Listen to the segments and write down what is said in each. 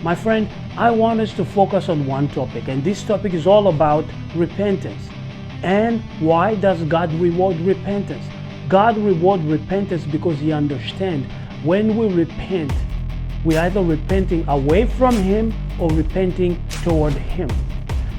My friend, I want us to focus on one topic, and this topic is all about repentance. And why does God reward repentance? God rewards repentance because He understands when we repent, we're either repenting away from Him or repenting toward Him.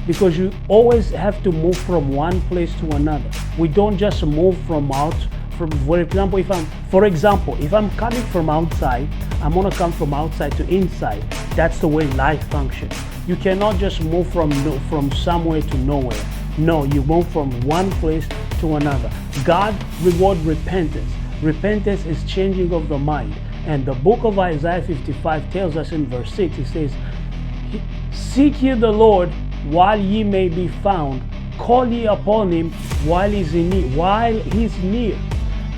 Because you always have to move from one place to another. We don't just move from out. For example, if I'm coming from outside, I'm gonna come from outside to inside. That's the way life functions. You cannot just move from somewhere to nowhere. No, you move from one place to another. God rewards repentance. Repentance is changing of the mind. And the book of Isaiah 55 tells us in verse 6, it says, "Seek ye the Lord while ye may be found. Call ye upon Him while He's near.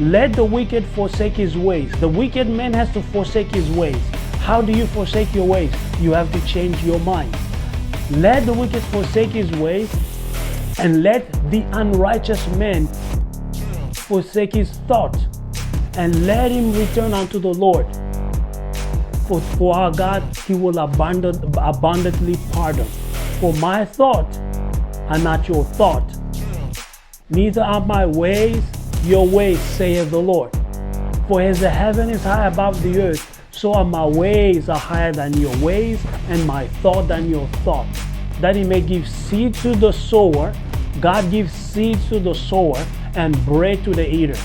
Let the wicked forsake his ways." The wicked man has to forsake his ways. How do you forsake your ways? You have to change your mind. Let the wicked forsake his ways, and let the unrighteous man forsake his thought, and let him return unto the Lord. For our God, He will abundantly pardon. For my thought are not your thought, neither are my ways your ways, saith the Lord. For as the heaven is high above the earth, so are my ways are higher than your ways, and my thought than your thought. That He may give seed to the sower. God gives seed to the sower and bread to the eater.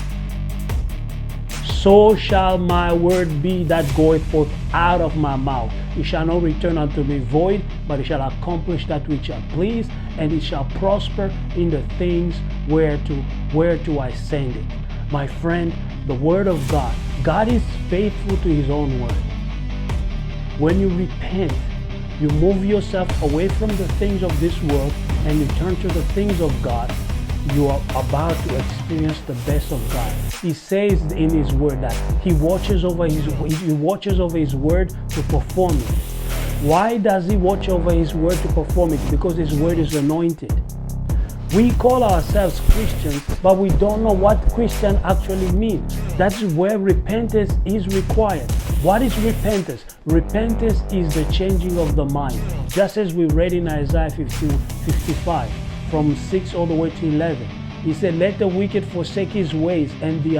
So shall my word be that goeth forth out of my mouth. It shall not return unto me void, but it shall accomplish that which I please, and it shall prosper in the things whereto I send it. My friend, the word of God. God is faithful to His own word. When you repent, you move yourself away from the things of this world and you turn to the things of God. You are about to experience the best of God. He says in His word that He watches over His word to perform it. Why does He watch over His word to perform it? Because His word is anointed. We call ourselves Christians, but we don't know what Christian actually means. That's where repentance is required. What is repentance? Repentance is the changing of the mind. Just as we read in Isaiah 55. From 6 all the way to 11. He said, "Let the wicked forsake his ways, and the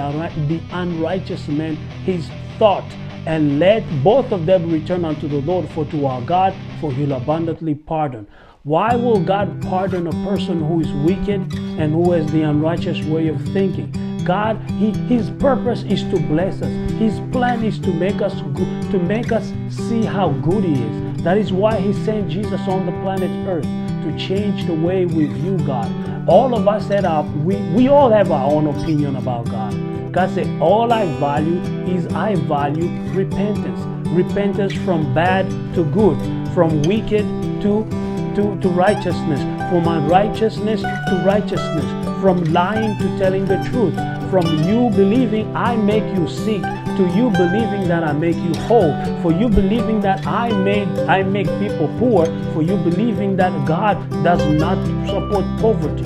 unrighteous man his thought, and let both of them return unto the Lord, for to our God, for He'll abundantly pardon." Why will God pardon a person who is wicked and who has the unrighteous way of thinking? God, His purpose is to bless us. His plan is to make us see how good He is. That is why He sent Jesus on the planet Earth, to change the way we view God. All of us we all have our own opinion about God. God said, all I value repentance. Repentance from bad to good, from wicked to righteousness, from unrighteousness to righteousness, from lying to telling the truth, from you believing I make you sick to you believing that I make you whole, for you believing that I make people poor, for you believing that God does not support poverty.